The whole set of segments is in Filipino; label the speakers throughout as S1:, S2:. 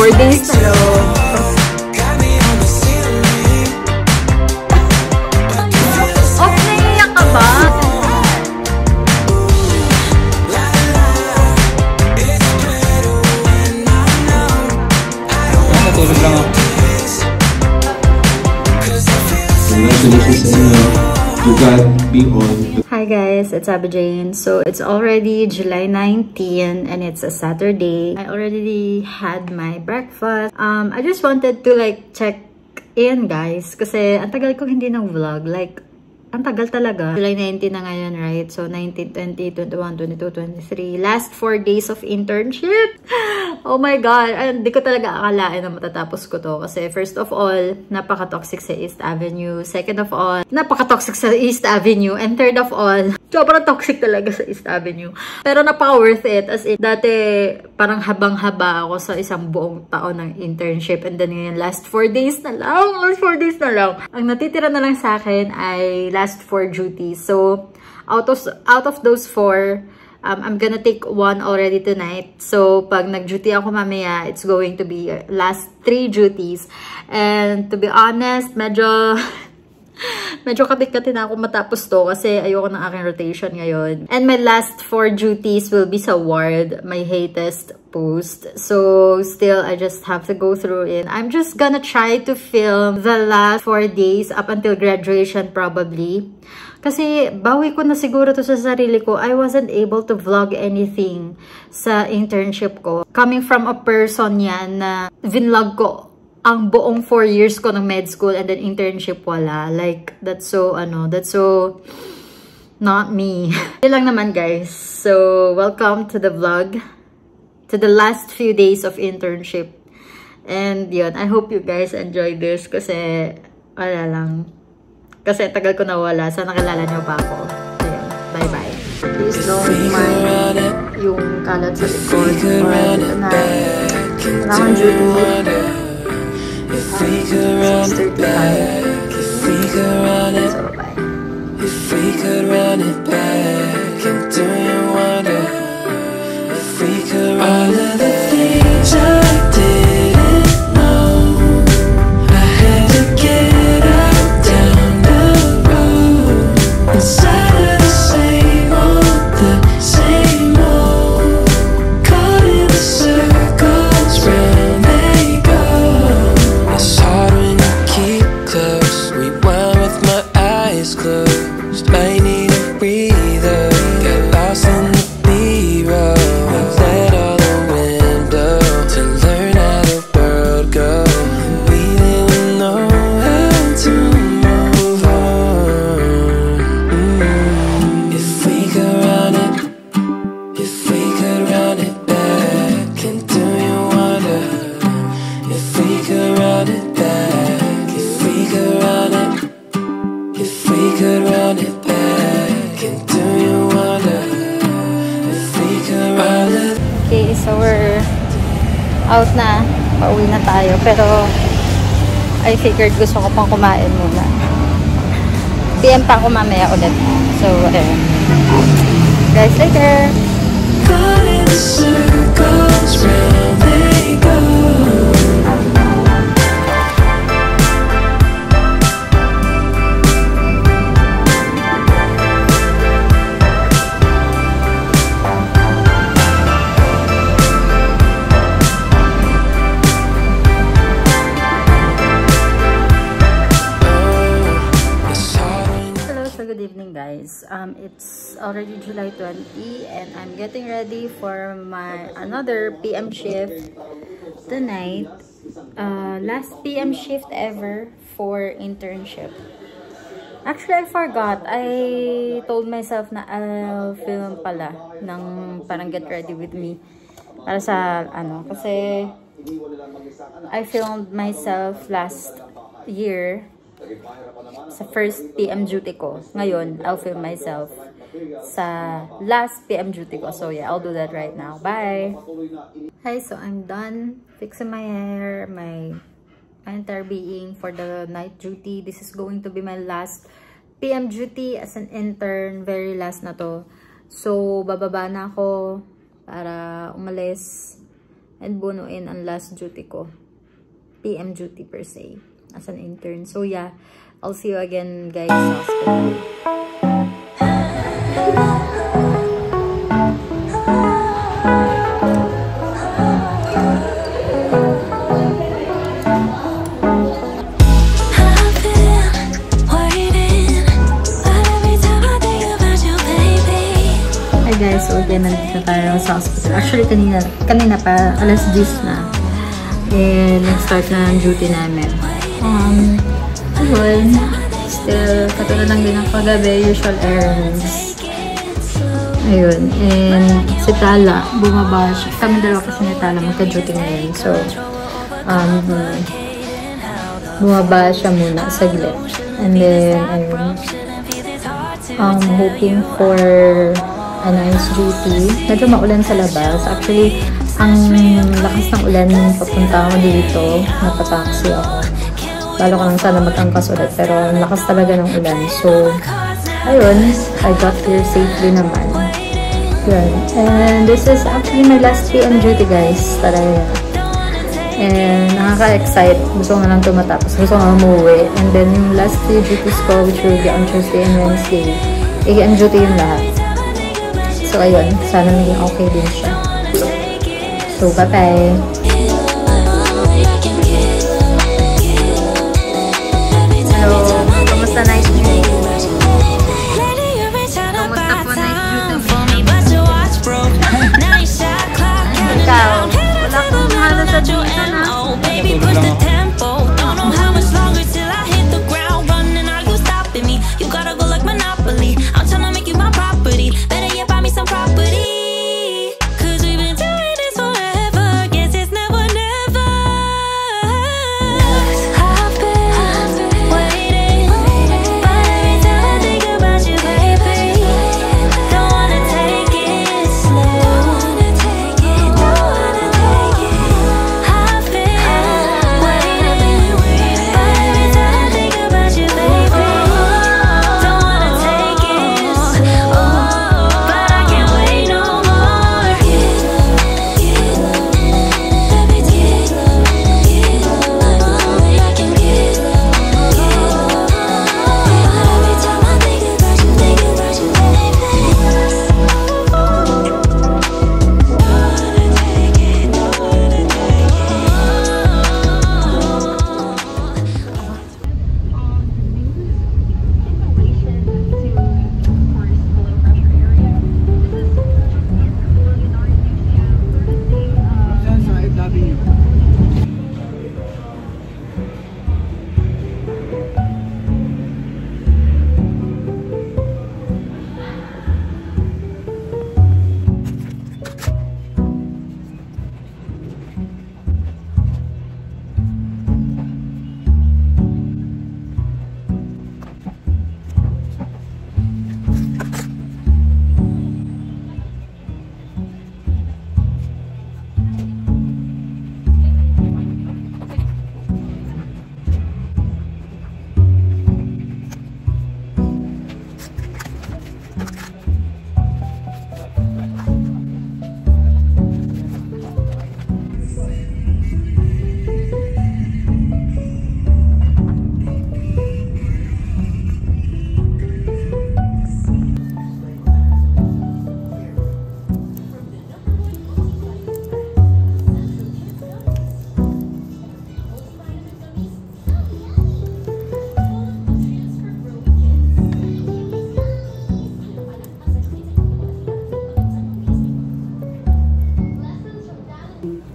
S1: 4 days na lang. Hi guys, it's Abby Jane. So it's already July 19 and it's a Saturday. I already had my breakfast. I just wanted to like check in guys kasi ang tagal ko hindi nang vlog. Like ang tagal talaga. July 19 na ngayon, right? So 19, 20, 21, 22, 23. Last 4 days of internship. Oh my God. Hindi ko talaga akalain na matatapos ko to. Kasi first of all, napaka-toxic sa East Avenue. Second of all, napaka-toxic sa East Avenue. And third of all, sobrang toxic talaga sa East Avenue. Pero napaka-worth it. As in, dati parang habang-haba ako sa isang buong taon ng internship. And then ngayon, last 4 days na lang. Last 4 days na lang. Ang natitira na lang sa akin ay last 4 duties. So, out of those 4, I'm gonna take 1 already tonight. So, pag nag-duty ako mamaya, it's going to be last 3 duties. And to be honest, medyo katik-kati na ako matapos to kasi ayoko ng aking rotation ngayon. And my last 4 duties will be sa ward, my hatest post. So, still, I just have to go through it. I'm just gonna try to film the last 4 days up until graduation probably. Kasi bawi ko na siguro to sa sarili ko. I wasn't able to vlog anything sa internship ko. Coming from a person yan na vinlog ko ang buong 4 years ko ng med school and then internship wala. Like, that's so not me. Yun lang naman guys. So, welcome to the vlog. To the last few days of internship. And yun, I hope you guys enjoy this kasi wala lang. Kasi tagal ko nawala. Sana nakilala niyo pa ako. Ayun, bye-bye. Please don't mind yung kalat sa likod. Or na kailangan duty. 6:35. So, bye. If we could run it back and do you wonder if we could all of the things I didn't know I had to get out down the road inside of the same old caught in the circles round they go. It's hard when you keep close. Rewind with my eyes closed. I need a breather. Got lost in the B-roll. Let all the window to learn how the world goes. We didn't know how to move on. If we could run it, if we could run it back, and do you wonder if we could run it back? If we could run it, if we could run it back, and do you wonder if we could run it? Okay, so we're out na. Pauwi na tayo. Pero I figured gusto ko pang kumain muna. PM pa ako mamaya ulit. So, whatever. Guys, later! Caught in the circles round they go. Good evening guys. It's already July 20 and I'm getting ready for my another PM shift tonight. Last PM shift ever for internship. Actually, I forgot. I told myself na I'll film pala ng parang get ready with me para sa ano, kasi I filmed myself last year sa first PM duty ko. Ngayon, I'll film myself sa last PM duty ko. So yeah, I'll do that right now. Bye! Hi, so I'm done fixing my hair, my entire being for the night duty. This is going to be my last PM duty as an intern. Very last na to. So, bababa na ako para umalis. and bunuin ang last duty ko. PM duty per se, as an intern. So yeah, I'll see you again guys sa hospital. Guys, so again, nandito tayo sa hospital. Actually, kanina pa, alas 10 na. And nag-start na ang duty namin. Ayun, still, katulad lang din ang paggabi, usual errands. Ayun, and si Tala, bumaba siya. Kami dalawa kasi ni Tala, magka-duty ngayon. So, bumaba siya muna, saglit. And then, ayun, hoping for a nice duty. Medyo maulan sa labas. Actually, ang lakas ng ulan papunta ako dito. Napataksi ako. Lalo ko lang sana mag-angkas ulit. Pero ang lakas talaga ng ulan. So, ayun. I got here safely naman. Yun. And this is actually my last PM duty, guys. Talaga. And nakaka-excite. Gusto ko na lang tumatapos. Gusto ko na umuwi. And then yung last 3 duties ko, which will be on Tuesday and Wednesday, i-end duty yung lahat. So, ayun. Sana maging okay din siya. So, bye-bye! Hello! Kamusta night duty? Kamusta po night duty? Ikaw? Wala kong halos sa duty na.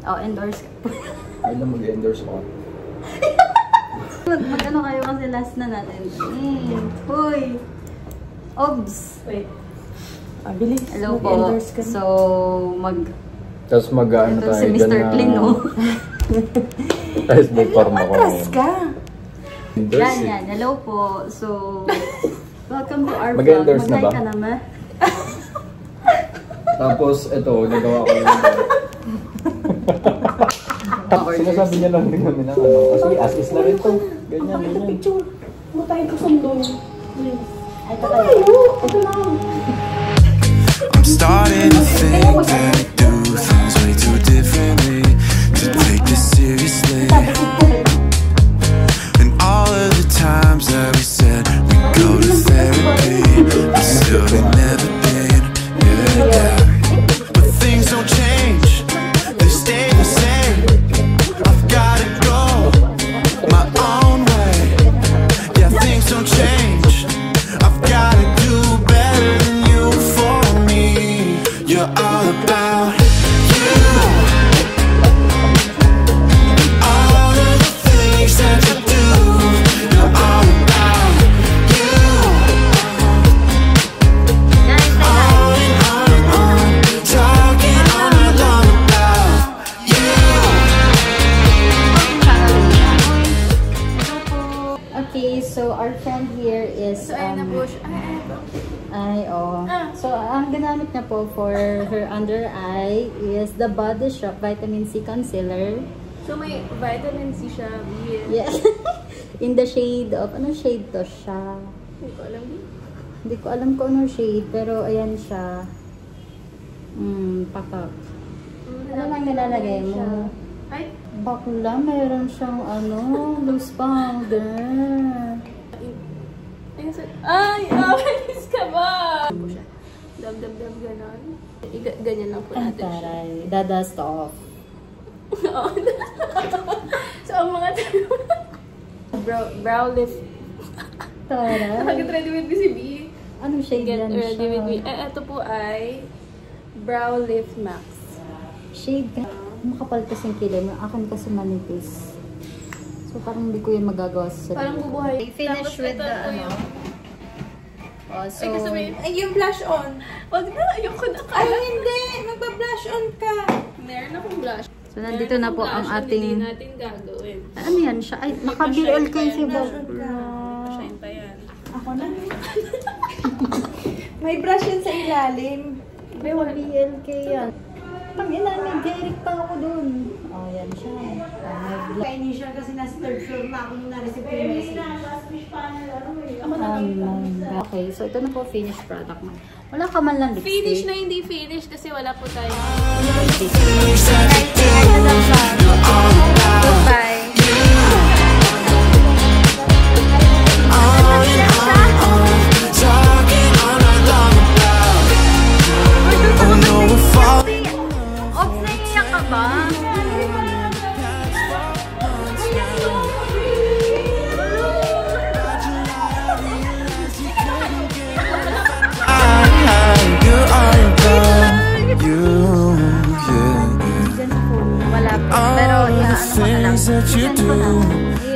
S1: Oh, endorse ka.
S2: Ay na mag-endorse ako.
S1: Mag-ano kayo kasi last na natin. Hoy! Obs! Wait.
S3: Bilis.
S1: Hello po. So,
S2: Tapos mag-ano tayo
S1: si Mr. Clean, no?
S2: Tapos may forma ko.
S3: Matras ka!
S1: Yan. Hello po. So, welcome to our vlog.
S2: Mag-endorse na ba?
S1: Mag-like ka naman.
S2: Tapos, ito, nagawa ko yung sinasabi niya lang din namin ng ano. Kasi as is na rin to. Ganyan, ganyan.
S3: Picture. Huwag tayo kasundo.
S1: Ay, tayo.
S3: Ito lang.
S4: I'm starting to think that I do things way too differently. You're all about you. All of the things that you do. You're all about you. On and on, talking all night long about you.
S1: Okay, so our friend here is So, ang ginamit niya po for her under eye is the Body Shop Vitamin C Concealer.
S3: So, may vitamin C siya.
S1: Yeah. In the shade of, anong shade to siya?
S3: Hindi ko alam.
S1: Hindi ko alam kung anong shade, pero ayan siya. Pakak. Ano lang nilalagay mo?
S3: Ay,
S1: Bakla, mayroon siyang loose powder.
S3: ay, awalis ka ba? Dab-dab-dab ganon. Ganyan lang po
S1: Ay,
S3: natin siya.
S1: taray. Dadust off.
S3: So, ang mga brow lift.
S1: Taray.
S3: Get ready with me si B.
S1: Anong shade
S3: Get
S1: yan
S3: ready with me.
S1: siya?
S3: Ito po ay Brow Lift Max.
S1: Shade ka. Makapal kasing kilay mo. Akin kasi manipis. So, parang hindi ko yun magagawa sa sarili.
S3: Parang bubuhay.
S1: Finish
S3: Tapos
S1: with
S3: ito
S1: the
S3: po yung...
S1: Oh, so,
S3: Ay, kasabihin,
S5: Ay, yung blush on.
S3: wag na, ayoko na
S5: Ay,
S3: kaya.
S5: hindi. Magpa-blush on ka.
S3: Meron akong blush.
S1: so nandito na po ang
S3: Hindi
S1: ating...
S3: natin gagawin.
S1: Ano yan siya? Ay, naka-BLK si Bob.
S3: Shine pa yan.
S5: Ako na. May brush yan sa ilalim.
S1: BLK yan. Pang ina, may Derek pa ako dun. Oh, yan siya.
S5: Ka-initial kasi nasa third floor na ako nung na-receive ko yung message.
S1: Okay, so ito na po finished product mo. Wala ka man lang lipstick.
S3: Finish na hindi finish kasi wala po tayo.
S1: Goodbye.
S4: Talking all night long about. Oh no, we're falling.
S1: Ops, naiiyak ka ba?
S4: You're all about you.
S1: Wala po. Pero,
S4: All the things that you do.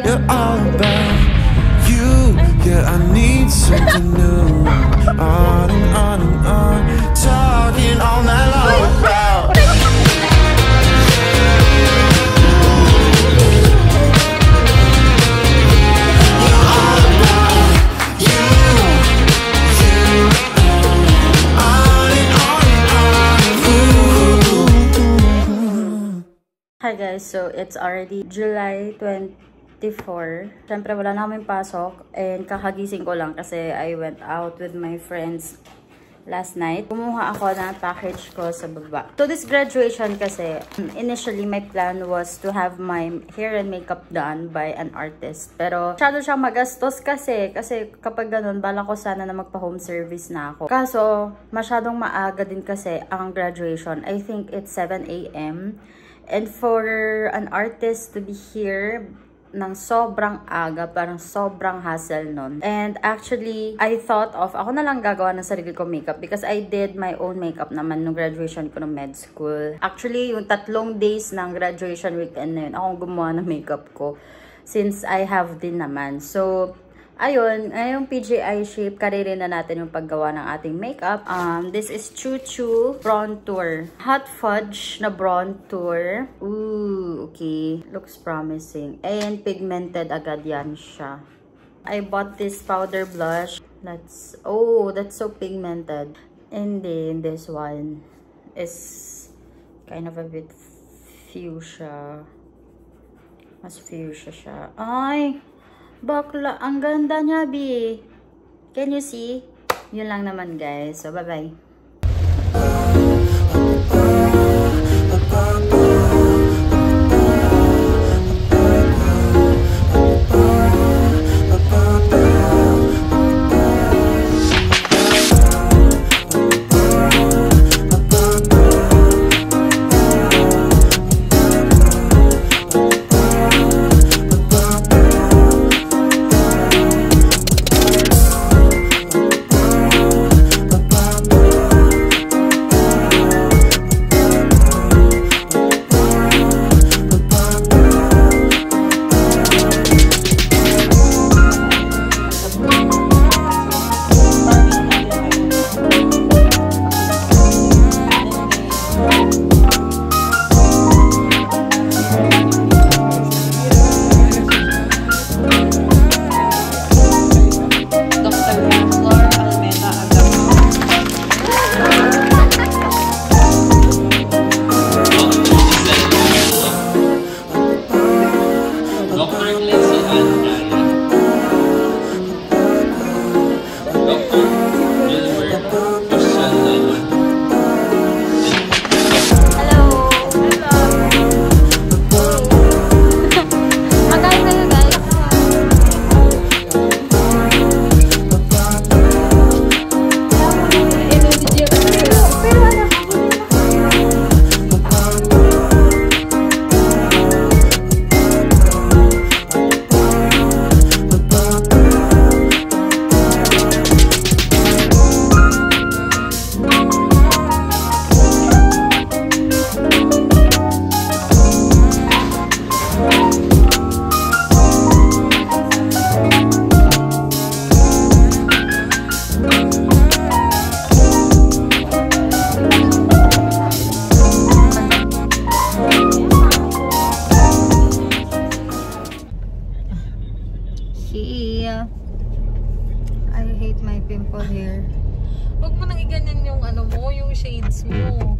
S4: You're all about you. Yeah, I need something new. On and on and on. Talking all night long about.
S1: Hi guys, so it's already July 24. Siyempre wala na kaming pasok and kakagising ko lang kasi I went out with my friends last night. Kumuha ako ng package ko sa baba. To this graduation kasi, initially my plan was to have my hair and makeup done by an artist. Pero masyado siyang magastos kasi kapag ganun, bala ko sana na magpa-home service na ako. Kaso, masyadong maaga din kasi ang graduation. I think it's 7 AM. And for an artist to be here ng sobrang aga, parang sobrang hassle nun. And actually, I thought of, ako na lang gagawa ng sarili ko makeup because I did my own makeup naman nung graduation ko ng med school. Actually, yung 3 days ng graduation weekend na yun, akong gumawa ng makeup ko since I have din naman. So, ayun, ngayong PGI shape, karirin na natin yung paggawa ng ating makeup. This is Choo Choo Bronzer. Hot Fudge na Bronzer. Ooh, okay. Looks promising. And pigmented agad yan siya. I bought this powder blush. That's so pigmented. And then this one is kind of a bit fuchsia. Mas fuchsia siya. Ay! Bakla, ang ganda niya, B. Can you see? Yun lang naman, guys. So, bye-bye. Lakas mo.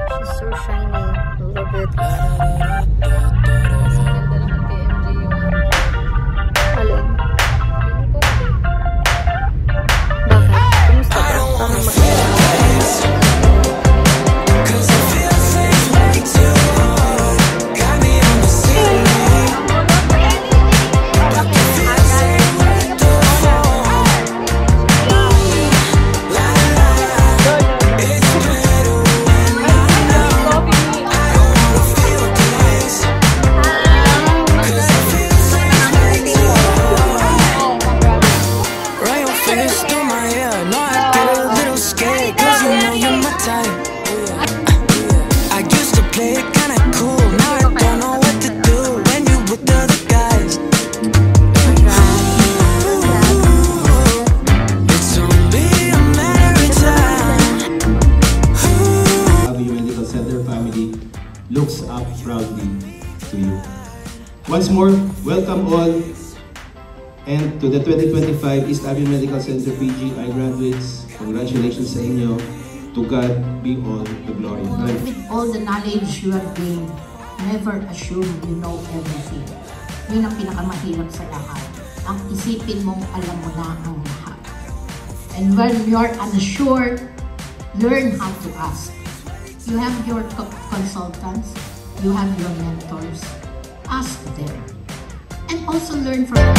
S1: She's so shiny. Love it. Ganda naman kay MJ yung alin. Bakit? Kumusta ka? Paano
S6: looks up proudly to you. Once more, welcome all and to the 2025 East Avenue Medical Center PGI graduates. Congratulations sa inyo. To God be all the glory.
S5: With all the knowledge you have gained, never assume you know everything. Yun ang pinakamahirap sa lahat. Ang isipin mong alam mo na ang lahat. And when you're unsure, learn how to ask. You have your consultants, you have your mentors. Ask them. And also learn from them.